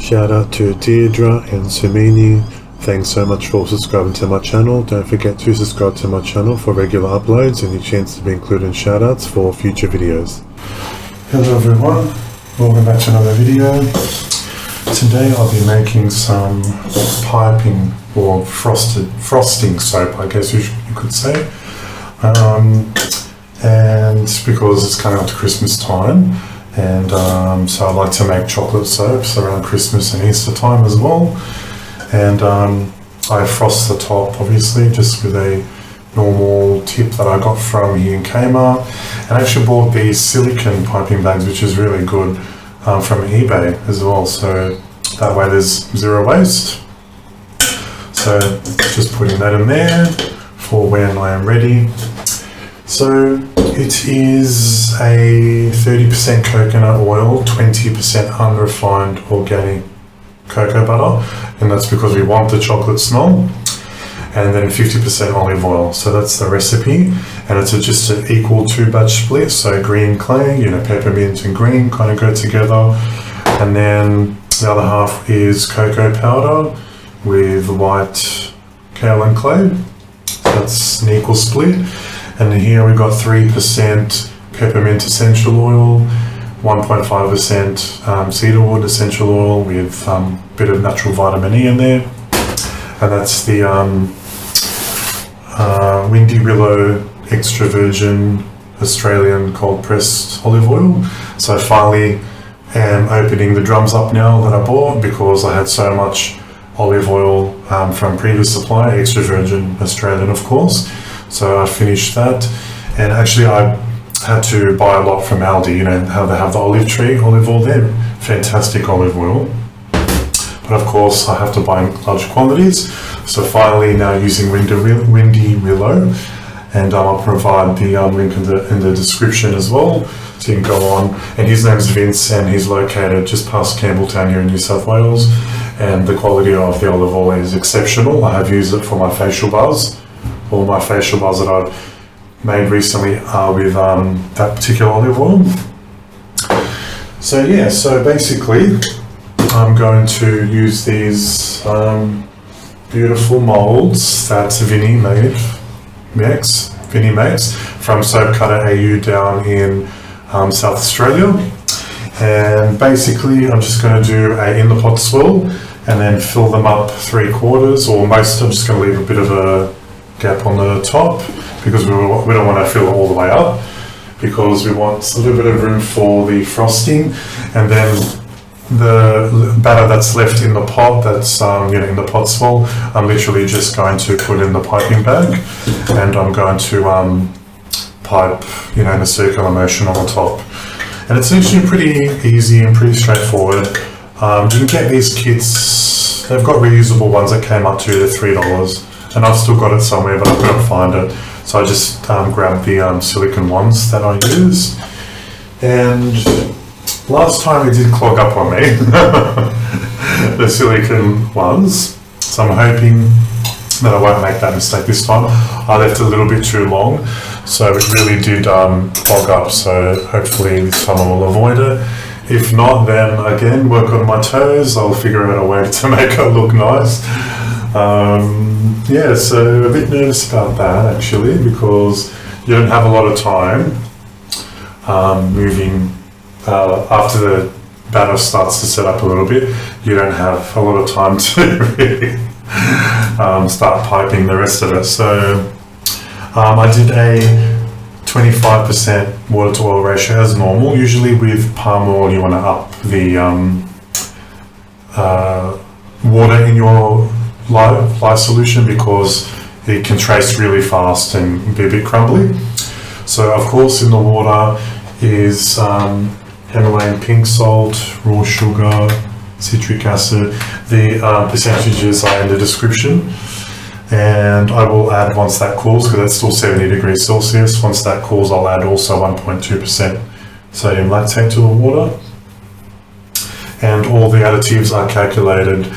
Shout out to Deirdre and Sumini. Thanks so much for subscribing to my channel. Don't forget to subscribe to my channel for regular uploads and your chance to be included in shoutouts for future videos. Hello everyone, welcome back to another video. Today I'll be making some piping or frosting soap, I guess you could say. And because it's coming up to Christmas time, and so I like to make chocolate soaps around Christmas and Easter time as well. And I frost the top obviously just with a normal tip that I got from here in Kmart. And I actually bought these silicone piping bags, which is really good, from eBay as well, so that way there's zero waste. So just putting that in there for when I am ready. So it is a 30% coconut oil, 20% unrefined organic cocoa butter, and that's because we want the chocolate smell, and then 50% olive oil. So that's the recipe, and it's just an equal 2-batch split, so green clay, peppermint and green kind of go together, and then the other half is cocoa powder with white Kaolin clay. So that's an equal split. And then here we've got 3% peppermint essential oil, 1.5% cedarwood essential oil with a bit of natural vitamin E in there. And that's the Windy Willow extra virgin Australian cold pressed olive oil. So I finally am opening the drums up now that I bought, because I had so much olive oil from previous supply, extra virgin Australian of course. So I finished that, and actually I had to buy a lot from Aldi, how they have the olive oil there, fantastic olive oil. But of course I have to buy in large quantities. So finally now using Windy Willow, and I'll provide the link in the description as well, so you can go on. And his name's Vince, and he's located just past Campbelltown here in New South Wales, and the quality of the olive oil is exceptional. I have used it for my facial bars. All my facial bars that I've made recently are with that particular olive oil. So yeah, so basically I'm going to use these beautiful molds that Vinny makes from Soap Cutter AU down in South Australia. And basically I'm just going to do a in the pot swirl and then fill them up 3/4, or most. I'm just going to leave a bit of a gap on the top, because we don't want to fill it all the way up, because we want a little bit of room for the frosting. And then the batter that's left in the pot, that's in the pot swirl, I'm literally just going to put in the piping bag, and I'm going to pipe in a circular motion on the top. And it's actually pretty easy and pretty straightforward. You can get these kits, they've got reusable ones that came up to $3, and I've still got it somewhere, but I couldn't find it. So I just grabbed the silicone ones that I use. And last time it did clog up on me, the silicone ones. So I'm hoping that I won't make that mistake this time. I left it a little bit too long, so it really did clog up. So hopefully this time I will avoid it. If not, then again, work on my toes. I'll figure out a way to make it look nice. Yeah, so a bit nervous about that actually, because you don't have a lot of time moving after the batter starts to set up a little bit. You don't have a lot of time to really start piping the rest of it. So I did a 25% water to oil ratio as normal. Usually with palm oil you want to up the water in your lye solution, because it can trace really fast and be a bit crumbly. So of course in the water is Himalayan pink salt, raw sugar, citric acid. The percentages are in the description, and I will add, once that cools, because that's still 70 degrees Celsius, once that cools I'll add also 1.2% sodium lactate to the water. And all the additives are calculated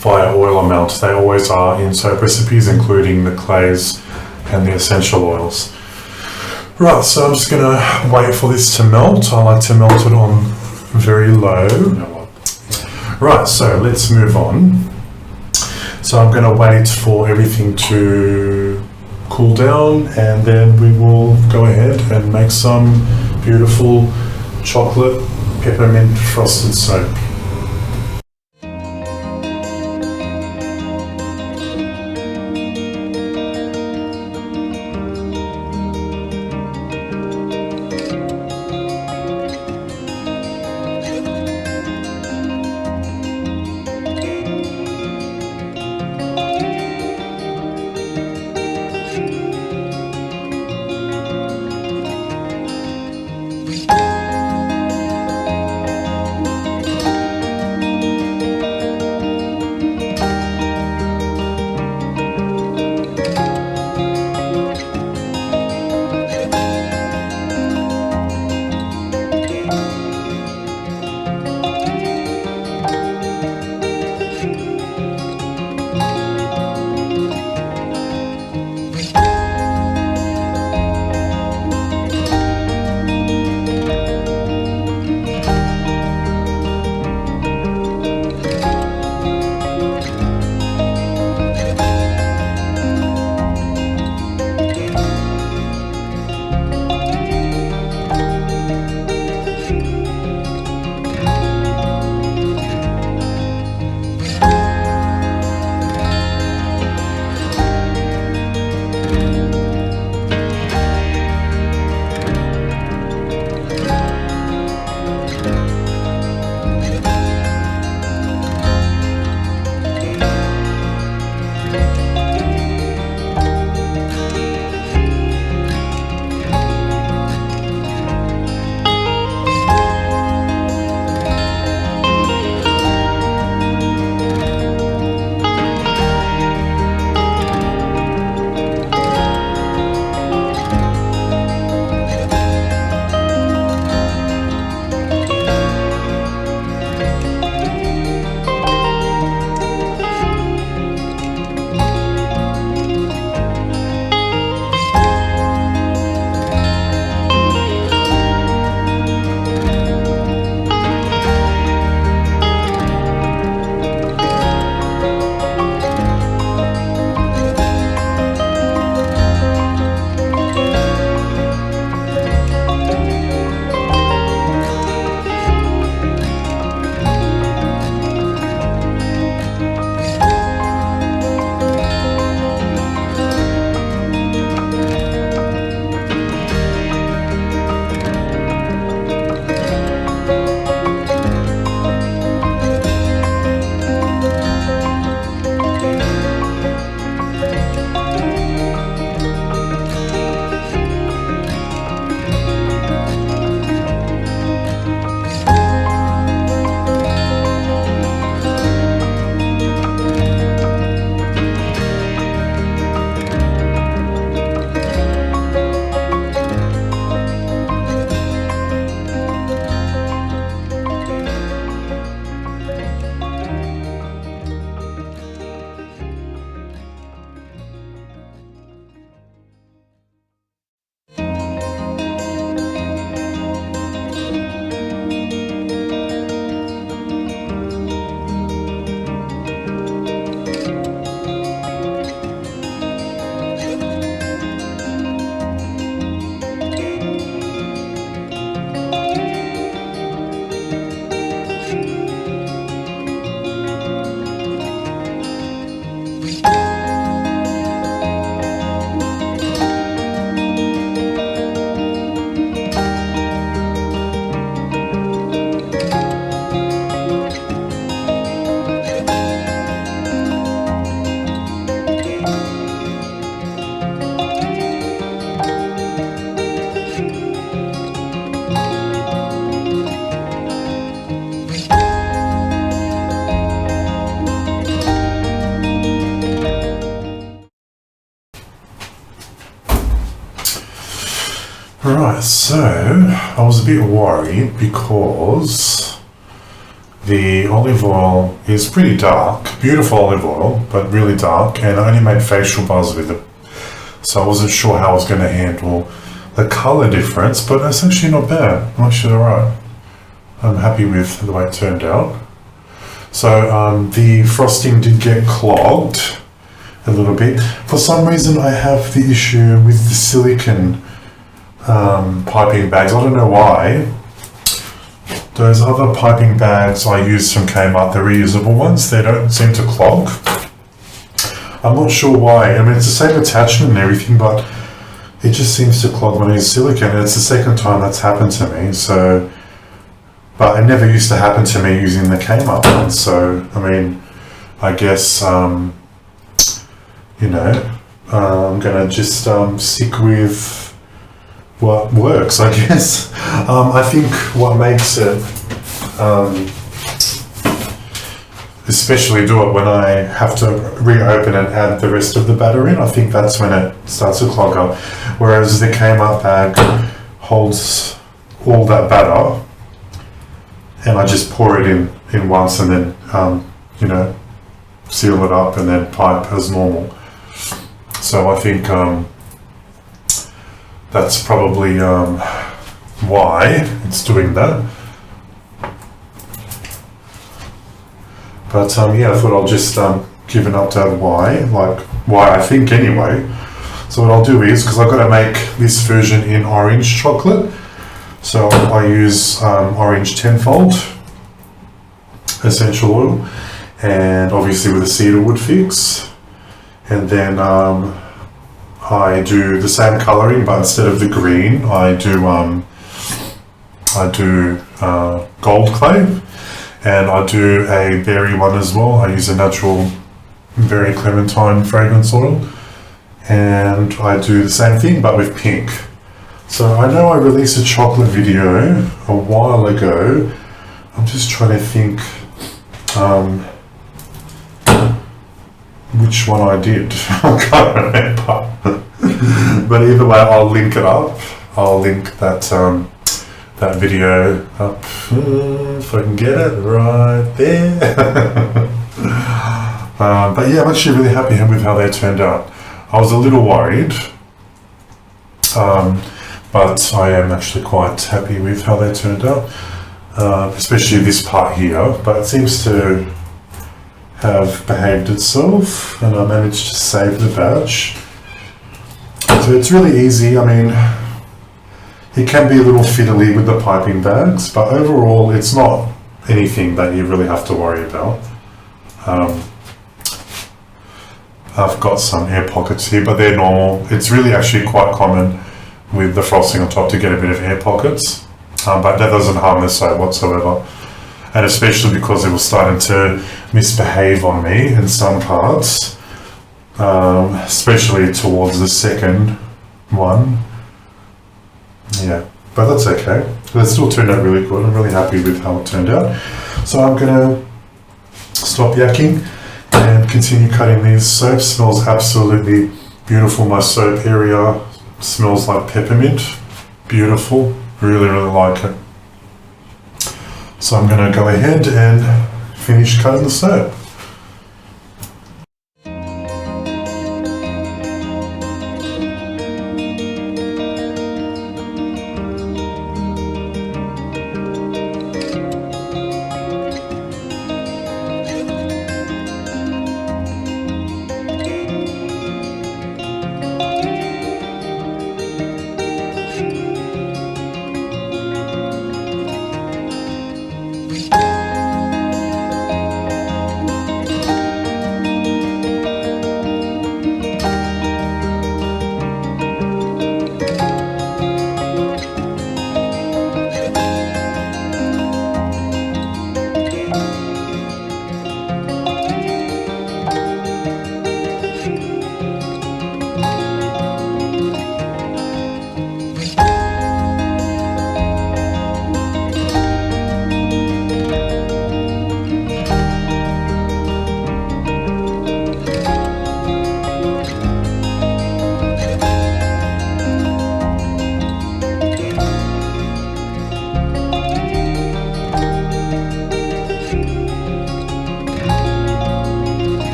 via oil amount. They always are in soap recipes, including the clays and the essential oils. Right, so I'm just going to wait for this to melt. I like to melt it on very low. Right, so let's move on. So I'm going to wait for everything to cool down, and then we will go ahead and make some beautiful chocolate peppermint frosted soap. Right, so I was a bit worried because the olive oil is pretty dark, beautiful olive oil, but really dark, and I only made facial bars with it. So I wasn't sure how I was going to handle the color difference, but it's actually not bad. I'm actually alright. I'm happy with the way it turned out. So the frosting did get clogged a little bit. For some reason I have the issue with the silicone piping bags. I don't know why. Those other piping bags I use from Kmart, the reusable ones, they don't seem to clog. I'm not sure why. I mean, it's the same attachment and everything, but it just seems to clog when I use silicone. And it's the second time that's happened to me. So, but it never used to happen to me using the Kmart ones. So, I mean, I guess, you know, I'm gonna just stick with what works, I guess. I think what makes it, especially do it when I have to reopen and add the rest of the batter in, I think that's when it starts to clog up. Whereas the Kmart bag holds all that batter, and I just pour it in once and then, you know, seal it up and then pipe as normal. So I think that's probably why it's doing that. But yeah, I thought I'll just give an update why I think anyway. So what I'll do is, because I've got to make this version in orange chocolate, so I use orange tenfold essential oil, and obviously with a cedarwood fix, and then I do the same colouring, but instead of the green, I do gold clay, and I do a berry one as well. I use a natural berry clementine fragrance oil, and I do the same thing but with pink. So I know I released a chocolate video a while ago. I'm just trying to think which one I did. I can't remember. But either way, I'll link it up. I'll link that that video up if I can get it right there. But yeah, I'm actually really happy with how they turned out. I was a little worried, but I am actually quite happy with how they turned out, especially this part here. But it seems to have behaved itself, and I managed to save the batch. So it's really easy. I mean, it can be a little fiddly with the piping bags, but overall it's not anything that you really have to worry about. I've got some air pockets here, but they're normal. It's really actually quite common with the frosting on top to get a bit of air pockets, but that doesn't harm the soap whatsoever. And especially because it was starting to misbehave on me in some parts, especially towards the second one. Yeah, but that's okay. It still turned out really good. I'm really happy with how it turned out. So I'm gonna stop yakking and continue cutting these. Soap smells absolutely beautiful. My soap area smells like peppermint. Beautiful. Really, really like it. So I'm gonna go ahead and finish cutting the soap.